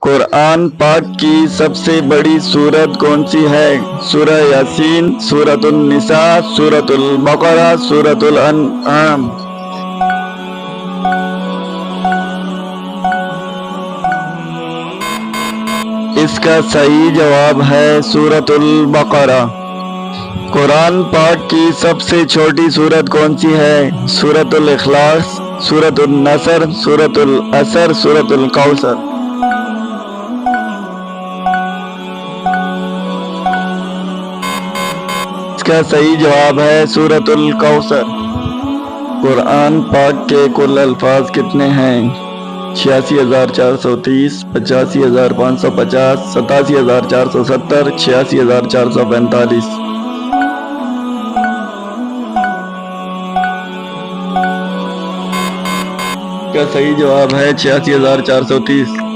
قرآن پاک کی سب سے بڑی سورت کون سی ہے؟ سورہ یاسین، سورۃ النساء، سورۃ البقرہ، سورۃ الانعام۔ اس کا صحیح جواب ہے سورۃ البقرہ۔ قرآن پاک کی سب سے چھوٹی سورت کون سی ہے؟ سورۃ الاخلاص، سورۃ النصر، سورۃ العصر، سورۃ الکوثر۔ اس کا صحیح جواب ہے سورۃ الکوثر۔ قرآن پاک کے کل الفاظ کتنے ہیں؟ 86,430، 85,550، 87,470، 86,445۔ کا صحیح جواب ہے 86,430۔